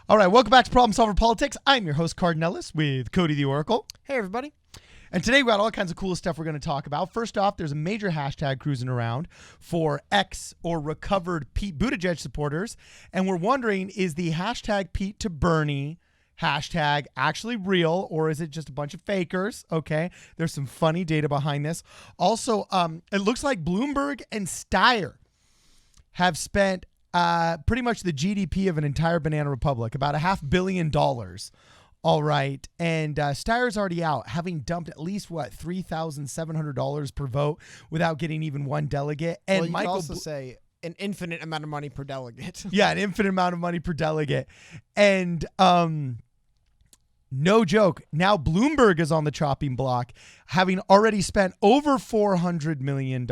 All right, welcome back to Problem Solver Politics. I'm your host, Cardinellis, with Cody the Oracle. Hey, everybody. And today we got all kinds of cool stuff we're going to talk about. First off, there's a major hashtag cruising around for ex or recovered Pete Buttigieg supporters. And we're wondering, is the hashtag Pete to Bernie hashtag actually real, or is it just a bunch of fakers? Okay, there's some funny data behind this. Also, it looks like Bloomberg and Steyer have spent pretty much the GDP of an entire banana republic, about $500 million. All right. And Steyer's already out, having dumped at least, $3,700 per vote without getting even one delegate. And well, you Michael could also say an infinite amount of money per delegate. Yeah, an infinite amount of money per delegate. And no joke, now Bloomberg is on the chopping block, having already spent over $400 million.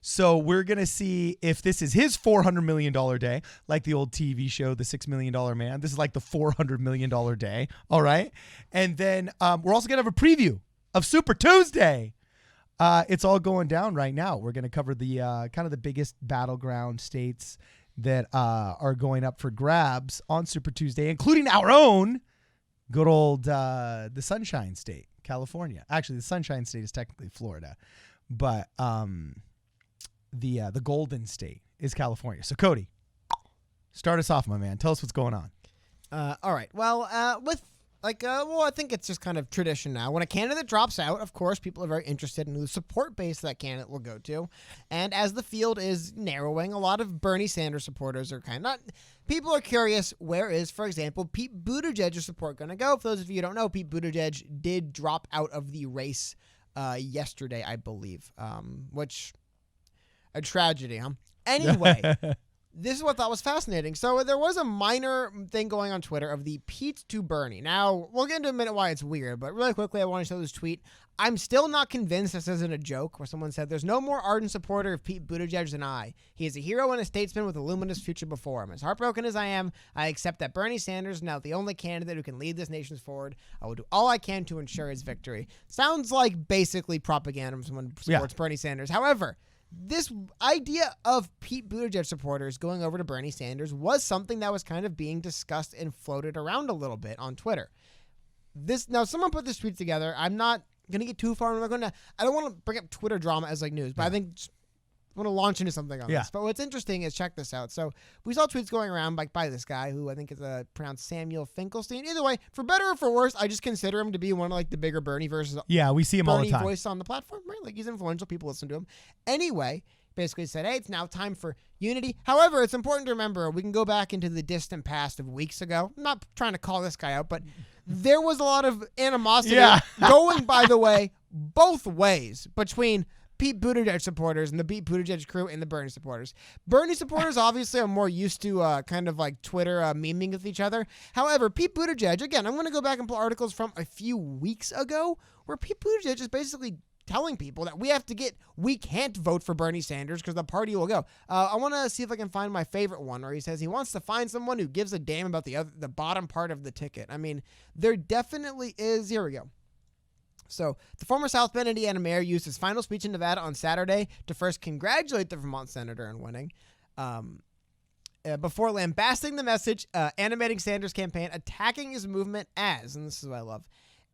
So we're going to see if this is his $400 million day, like the old TV show, The $6 Million Man. This is like the $400 million day. All right. And then we're also going to have a preview of Super Tuesday. It's all going down right now. We're going to cover the kind of the biggest battleground states that are going up for grabs on Super Tuesday, including our own good old the Sunshine State, California. Actually, the Sunshine State is technically Florida, but the Golden State is California. So, Cody, start us off, my man. Tell us what's going on. All right. Well, I think it's just kind of tradition now. When a candidate drops out, of course, people are very interested in who the support base that candidate will go to. And as the field is narrowing, a lot of Bernie Sanders supporters are people are curious, where is, for example, Pete Buttigieg's support going to go? For those of you who don't know, Pete Buttigieg did drop out of the race yesterday, I believe, which a tragedy, huh? Anyway. This is what I thought was fascinating. So there was a minor thing going on Twitter of the Pete to Bernie. Now, we'll get into in a minute why it's weird, but really quickly, I want to show this tweet. I'm still not convinced this isn't a joke, where someone said, "There's no more ardent supporter of Pete Buttigieg than I. He is a hero and a statesman with a luminous future before him. As heartbroken as I am, I accept that Bernie Sanders is now the only candidate who can lead this nation forward. I will do all I can to ensure his victory." Sounds like basically propaganda from someone who supports Bernie Sanders. However, this idea of Pete Buttigieg supporters going over to Bernie Sanders was something that was kind of being discussed and floated around a little bit on Twitter. Now, someone put this tweet together. I'm not going to get too far. I don't want to bring up Twitter drama as like news, but I think I want to launch into something on this. But what's interesting is, check this out. So we saw tweets going around by this guy who I think is pronounced Samuel Finkelstein. Either way, for better or for worse, I just consider him to be one of like the bigger Bernie versus we see him all the time. Bernie voice on the platform, right? Like he's influential. People listen to him. Anyway, basically said, hey, it's now time for unity. However, it's important to remember, we can go back into the distant past of weeks ago. I'm not trying to call this guy out, but there was a lot of animosity going, by the way, both ways between Pete Buttigieg supporters and the Pete Buttigieg crew and the Bernie supporters. Bernie supporters obviously are more used to kind of like Twitter memeing with each other. However, Pete Buttigieg, again, I'm going to go back and pull articles from a few weeks ago where Pete Buttigieg is basically telling people that we can't vote for Bernie Sanders because the party will go. I want to see if I can find my favorite one where he says he wants to find someone who gives a damn about the bottom part of the ticket. I mean, there definitely is. Here we go. So the former South Bend, Indiana mayor used his final speech in Nevada on Saturday to first congratulate the Vermont senator on winning, before lambasting the message, animating Sanders' campaign, attacking his movement as, and this is what I love,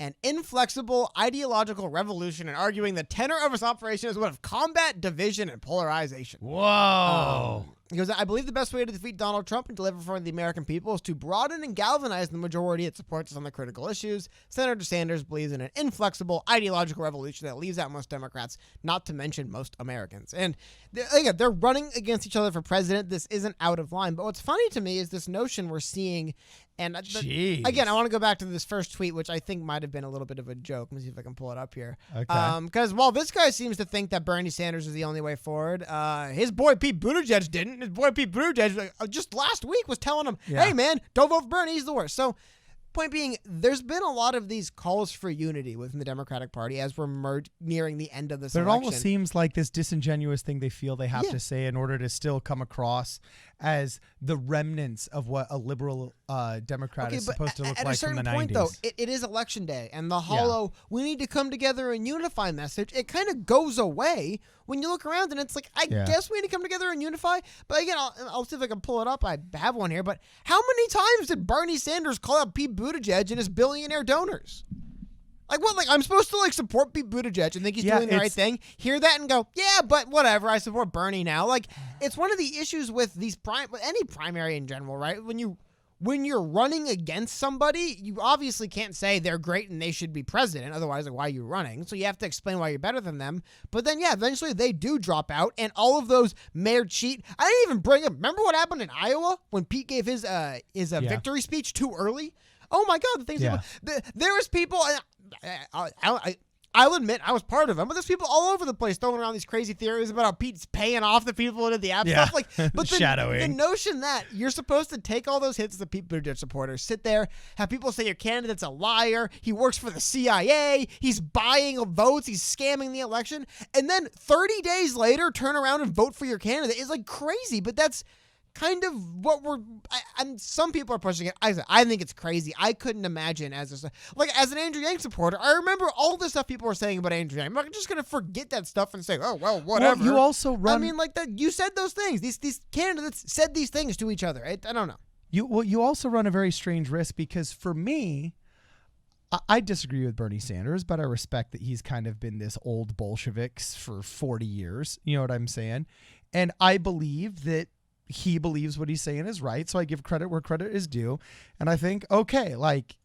an inflexible ideological revolution, and arguing the tenor of his operation is one of combat, division, and polarization. Whoa. He goes, I believe the best way to defeat Donald Trump and deliver for the American people is to broaden and galvanize the majority that supports us on the critical issues. Senator Sanders believes in an inflexible ideological revolution that leaves out most Democrats, not to mention most Americans. And again, they're running against each other for president. This isn't out of line. But what's funny to me is this notion we're seeing. And again, I want to go back to this first tweet, which I think might have been a little bit of a joke. Let me see if I can pull it up here. Okay. Because while this guy seems to think that Bernie Sanders is the only way forward, his boy Pete Buttigieg didn't. His boy Pete Buttigieg just last week was telling him, hey, man, don't vote for Bernie. He's the worst. So point being, there's been a lot of these calls for unity within the Democratic Party as we're nearing the end of this election. But it almost seems like this disingenuous thing they feel they have to say in order to still come across as the remnants of what a liberal Democrat is supposed to look at like a certain from the point, 90s. though, it is election day, and the hollow "we need to come together and unify" message, it kind of goes away when you look around, and it's like, I guess we need to come together and unify. But again, I'll see if I can pull it up. I have one here, but how many times did Bernie Sanders call out Pete Buttigieg and his billionaire donors? Like, what? Like, I'm supposed to, like, support Pete Buttigieg and think he's doing the right thing, hear that and go, yeah, but whatever, I support Bernie now. Like, it's one of the issues with these with any primary in general, right? When you're running against somebody, you obviously can't say they're great and they should be president. Otherwise, like, why are you running? So you have to explain why you're better than them. But then, yeah, eventually they do drop out, and all of those mayor cheat. I didn't even bring up. Remember what happened in Iowa when Pete gave his victory speech too early? Oh my God, the things there was people. I'll admit I was part of them, but there's people all over the place throwing around these crazy theories about how Pete's paying off the people who did the app stuff. Like, but the notion that you're supposed to take all those hits as a Pete Buttigieg supporter, sit there, have people say your candidate's a liar, he works for the CIA, he's buying votes, he's scamming the election, and then 30 days later turn around and vote for your candidate is like crazy. But that's kind of what and some people are pushing it. I think it's crazy. I couldn't imagine as an Andrew Yang supporter. I remember all the stuff people were saying about Andrew Yang. I'm not just gonna forget that stuff and say, oh well, whatever. Well, you also run. I mean, like that. You said those things. These candidates said these things to each other. I don't know. You also run a very strange risk because for me, I disagree with Bernie Sanders, but I respect that he's kind of been this old Bolsheviks for 40 years. You know what I'm saying? And I believe that he believes what he's saying is right. So I give credit where credit is due. And I think, okay, like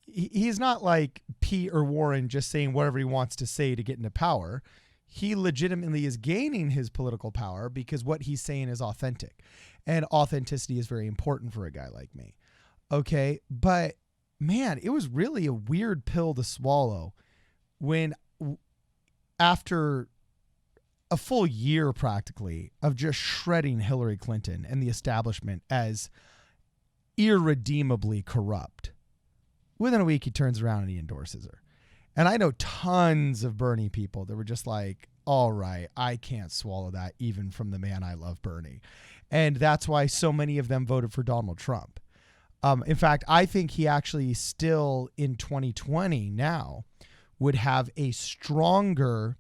he's not like Pete or Warren just saying whatever he wants to say to get into power. He legitimately is gaining his political power because what he's saying is authentic, and authenticity is very important for a guy like me. Okay. But man, it was really a weird pill to swallow when after a full year practically of just shredding Hillary Clinton and the establishment as irredeemably corrupt. Within a week, he turns around and he endorses her. And I know tons of Bernie people that were just like, all right, I can't swallow that even from the man I love, Bernie. And that's why so many of them voted for Donald Trump. In fact, I think he actually still in 2020 now would have a stronger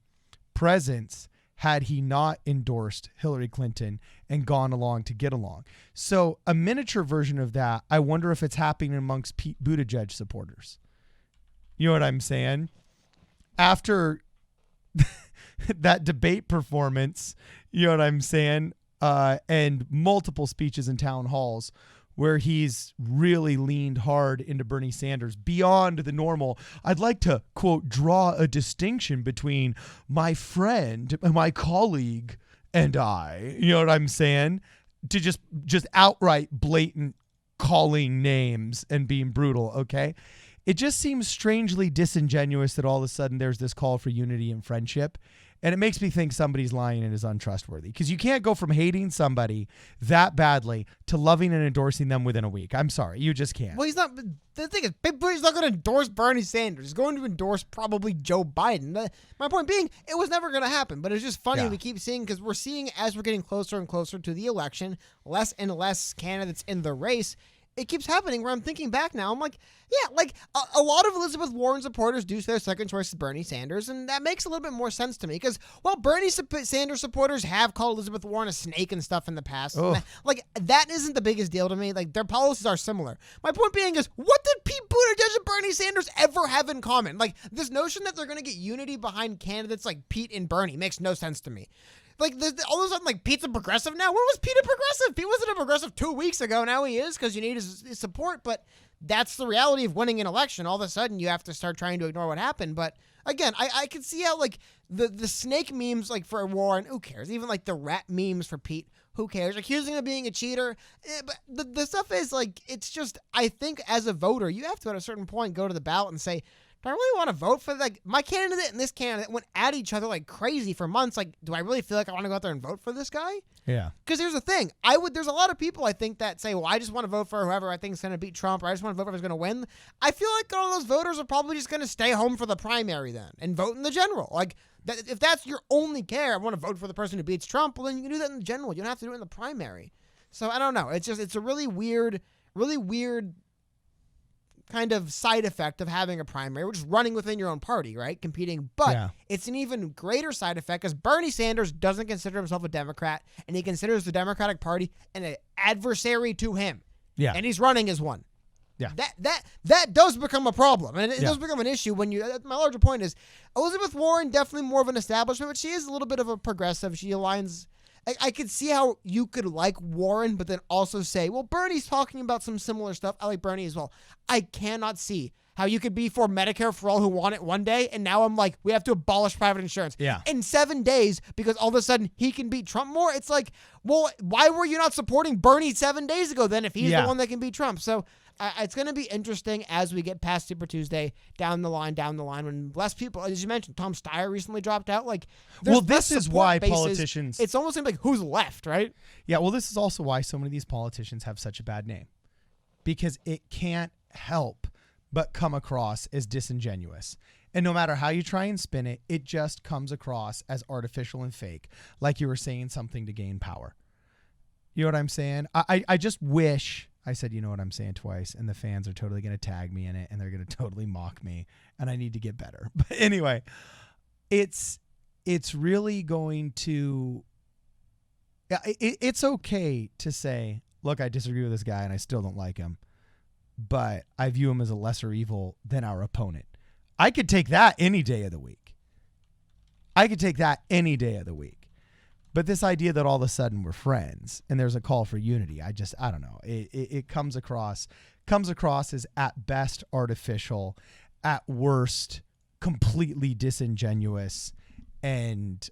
presence had he not endorsed Hillary Clinton and gone along to get along. So a miniature version of that, I wonder if it's happening amongst Pete Buttigieg supporters. You know what I'm saying? After that debate performance, you know what I'm saying? And multiple speeches in town halls where he's really leaned hard into Bernie Sanders beyond the normal. I'd like to, quote, draw a distinction between my friend, my colleague, and I. You know what I'm saying? To just outright blatant calling names and being brutal, okay? It just seems strangely disingenuous that all of a sudden there's this call for unity and friendship. And it makes me think somebody's lying and is untrustworthy, because you can't go from hating somebody that badly to loving and endorsing them within a week. I'm sorry. You just can't. Well, he's not. The thing is, Big Booty's not going to endorse Bernie Sanders. He's going to endorse probably Joe Biden. My point being, it was never going to happen. But it's just funny we keep seeing, because we're seeing as we're getting closer and closer to the election, less and less candidates in the race. It keeps happening where I'm thinking back now. I'm like, yeah, like a lot of Elizabeth Warren supporters do their second choice is Bernie Sanders, and that makes a little bit more sense to me because, well, Bernie Sanders supporters have called Elizabeth Warren a snake and stuff in the past. Like, that isn't the biggest deal to me. Like, their policies are similar. My point being is, what did Pete Buttigieg and Bernie Sanders ever have in common? Like, this notion that they're going to get unity behind candidates like Pete and Bernie makes no sense to me. Like, all of a sudden, like, Pete's a progressive now? When was Pete a progressive? Pete wasn't a progressive 2 weeks ago. Now he is because you need his support. But that's the reality of winning an election. All of a sudden, you have to start trying to ignore what happened. But, again, I can see how, like, the snake memes, like, for Warren, who cares? Even, like, the rat memes for Pete, who cares? Accusing him of being a cheater. But the stuff is, like, it's just, I think as a voter, you have to, at a certain point, go to the ballot and say, do I really want to vote for, like, my candidate and this candidate went at each other like crazy for months. Like, do I really feel like I want to go out there and vote for this guy? Yeah. Because here's the thing. There's a lot of people, I think, that say, well, I just want to vote for whoever I think is going to beat Trump, or I just want to vote for who's going to win. I feel like all those voters are probably just going to stay home for the primary then and vote in the general. Like, if that's your only care, I want to vote for the person who beats Trump, well, then you can do that in the general. You don't have to do it in the primary. So I don't know. It's a really weird kind of side effect of having a primary, which is running within your own party, right? Competing. But it's an even greater side effect because Bernie Sanders doesn't consider himself a Democrat, and he considers the Democratic Party an adversary to him. Yeah. And he's running as one. Yeah. That does become a problem. And it does become an issue when you, my larger point is Elizabeth Warren, definitely more of an establishment, but she is a little bit of a progressive. She aligns. I could see how you could like Warren, but then also say, well, Bernie's talking about some similar stuff. I like Bernie as well. I cannot see how you could be for Medicare for all who want it one day, and now I'm like, we have to abolish private insurance. Yeah. In 7 days, because all of a sudden he can beat Trump more. It's like, well, why were you not supporting Bernie 7 days ago then if he's the one that can beat Trump? So it's going to be interesting as we get past Super Tuesday down the line, when less people, as you mentioned, Tom Steyer recently dropped out. Like, well, this is why politicians. It's almost like who's left, right? Yeah. Well, this is also why so many of these politicians have such a bad name, because it can't help but come across as disingenuous. And no matter how you try and spin it, it just comes across as artificial and fake, like you were saying something to gain power. You know what I'm saying? I just wish I said, you know what I'm saying twice, and the fans are totally going to tag me in it, and they're going to totally mock me, and I need to get better. But anyway, it's really going to, it's okay to say, look, I disagree with this guy, and I still don't like him, but I view him as a lesser evil than our opponent. I could take that any day of the week. But this idea that all of a sudden we're friends and there's a call for unity, I don't know. It comes across as at best artificial, at worst completely disingenuous, and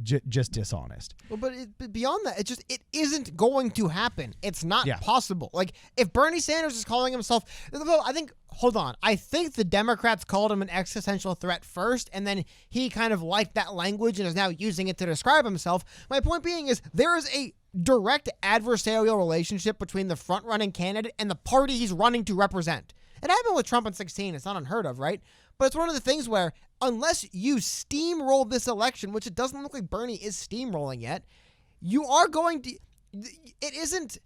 just dishonest. Well, but beyond that, it isn't going to happen. It's not possible. Like, if Bernie Sanders is calling himself, I think the Democrats called him an existential threat first, and then he kind of liked that language and is now using it to describe himself. My point being is there is a direct adversarial relationship between the front-running candidate and the party he's running to represent. It happened with Trump in 2016. It's not unheard of, right? But it's one of the things where unless you steamroll this election, which it doesn't look like Bernie is steamrolling yet, you are going to... It isn't...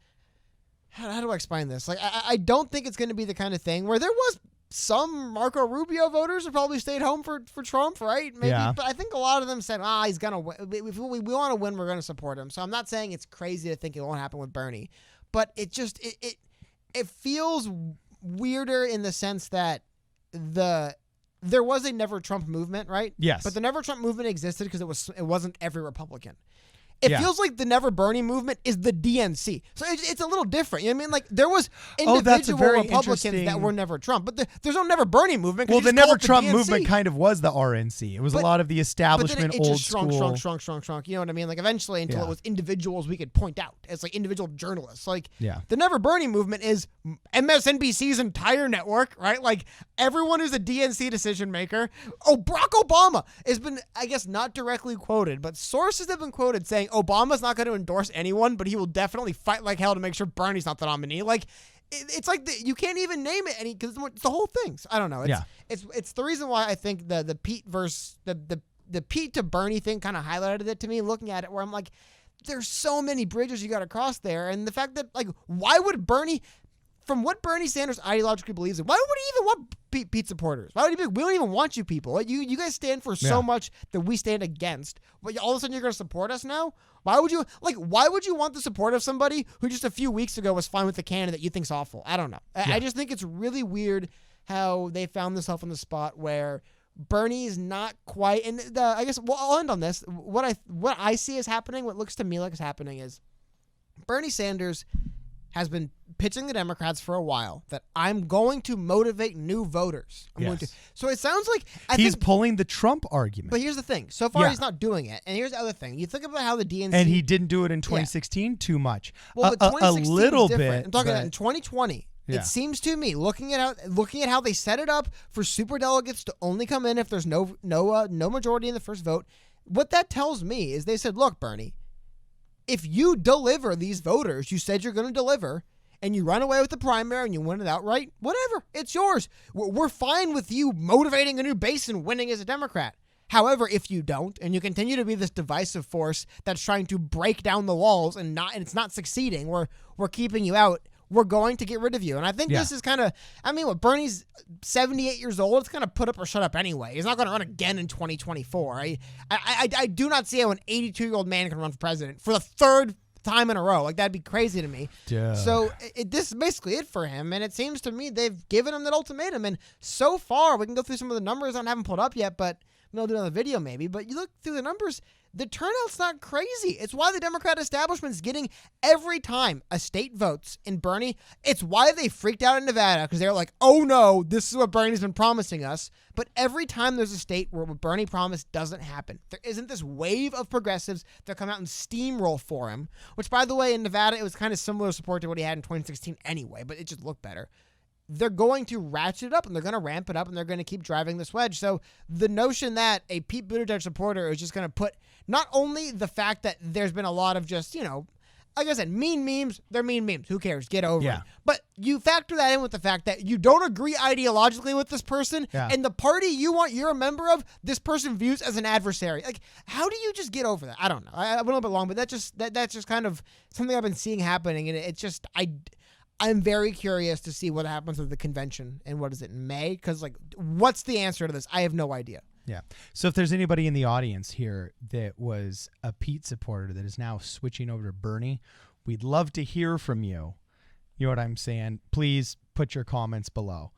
How do I explain this? Like, I don't think it's going to be the kind of thing where there was some Marco Rubio voters who probably stayed home for Trump, right? Maybe, but I think a lot of them said, he's going to win. If we want to win, we're going to support him. So I'm not saying it's crazy to think it won't happen with Bernie, but it just, it feels weirder in the sense that there was a Never Trump movement, right? Yes. But the Never Trump movement existed because it wasn't every Republican. It feels like the Never Bernie movement is the DNC. So it's a little different. You know what I mean? Like, there was individual Republicans that were Never Trump, but there's no Never Bernie movement. Well, the Never Trump movement kind of was the RNC. It was a lot of the establishment, but then old just school. shrunk. You know what I mean? Like, eventually until it was individuals we could point out. It's like individual journalists. Like, the Never Bernie movement is MSNBC's entire network, right? Like, everyone who's a DNC decision maker. Oh, Barack Obama has been, I guess, not directly quoted, but sources have been quoted saying Obama's not going to endorse anyone, but he will definitely fight like hell to make sure Bernie's not the nominee. Like, it's like you can't even name it because it's the whole thing. So I don't know. It's the reason why I think the Pete versus the Pete to Bernie thing kind of highlighted it to me. Looking at it, where I'm like, there's so many bridges you got to cross there, and the fact that, like, why would Bernie? From what Bernie Sanders ideologically believes in, why would he even want Pete supporters? Why would he be, we don't even want you people. You guys stand for so much that we stand against. But all of a sudden you're going to support us now? Why would you want the support of somebody who just a few weeks ago was fine with the candidate you think's awful? I don't know. I just think it's really weird how they found themselves in the spot where Bernie is not quite. And I guess I'll end on this. What I see is happening, what looks to me like is happening, is Bernie Sanders has been pitching the Democrats for a while that I'm going to motivate new voters. So it sounds like he's pulling the Trump argument. But here's the thing. So far, he's not doing it. And here's the other thing. You think about how the DNC... And he didn't do it in 2016 too much. Well, but a little bit. I'm talking about in 2020. It seems to me, looking at how they set it up for superdelegates to only come in if there's no majority in the first vote, what that tells me is they said, look, Bernie, if you deliver these voters you said you're going to deliver, and you run away with the primary and you win it outright, whatever, it's yours. We're fine with you motivating a new base and winning as a Democrat. However, if you don't, and you continue to be this divisive force that's trying to break down the walls and it's not succeeding, we're keeping you out, we're going to get rid of you. And I think this is kind of, Bernie's 78 years old. It's kind of put up or shut up anyway. He's not going to run again in 2024. I do not see how an 82-year-old man can run for president for the third time in a row. Like, that'd be crazy to me. Duh. So this is basically it for him. And it seems to me they've given him that ultimatum. And so far, we can go through some of the numbers. I haven't pulled up yet, but we'll do another video maybe. But you look through the numbers, the turnout's not crazy. It's why the Democrat establishment's getting every time a state votes in Bernie. It's why they freaked out in Nevada, because they're like, oh no, this is what Bernie's been promising us. But every time there's a state where what Bernie promised doesn't happen, there isn't this wave of progressives that come out and steamroll for him, which, by the way, in Nevada, it was kind of similar support to what he had in 2016 anyway, but it just looked better. They're going to ratchet it up, and they're going to ramp it up, and they're going to keep driving this wedge. So the notion that a Pete Buttigieg supporter is just going to put not only the fact that there's been a lot of just, like I said, mean memes, they're mean memes. Who cares? Get over it. But you factor that in with the fact that you don't agree ideologically with this person, and the party you're a member of, this person views as an adversary. Like, how do you just get over that? I don't know. I went a little bit long, but that's just kind of something I've been seeing happening, and it's just I'm very curious to see what happens with the convention and what is it in May? Because, what's the answer to this? I have no idea. Yeah. So if there's anybody in the audience here that was a Pete supporter that is now switching over to Bernie, we'd love to hear from you. You know what I'm saying? Please put your comments below.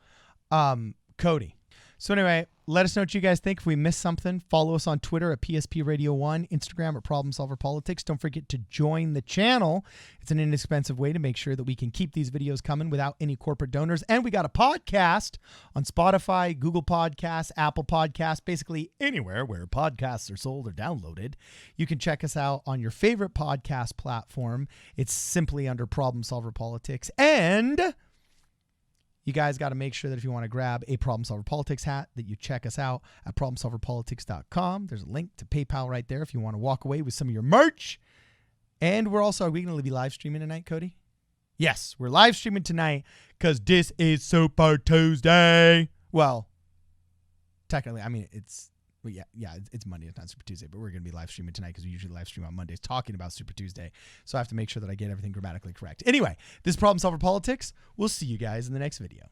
Cody. So anyway, let us know what you guys think. If we missed something, follow us on Twitter at PSP Radio 1, Instagram at Problem Solver Politics. Don't forget to join the channel. It's an inexpensive way to make sure that we can keep these videos coming without any corporate donors. And we got a podcast on Spotify, Google Podcasts, Apple Podcasts, basically anywhere where podcasts are sold or downloaded. You can check us out on your favorite podcast platform. It's simply under Problem Solver Politics. And you guys got to make sure that if you want to grab a Problem Solver Politics hat, that you check us out at problemsolverpolitics.com. There's a link to PayPal right there if you want to walk away with some of your merch. And are we going to be live streaming tonight, Cody? Yes, we're live streaming tonight because this is Super Tuesday. Well, technically, it's Monday. It's not Super Tuesday, but we're going to be live streaming tonight because we usually live stream on Mondays talking about Super Tuesday. So I have to make sure that I get everything grammatically correct. Anyway, this is Problem Solver Politics. We'll see you guys in the next video.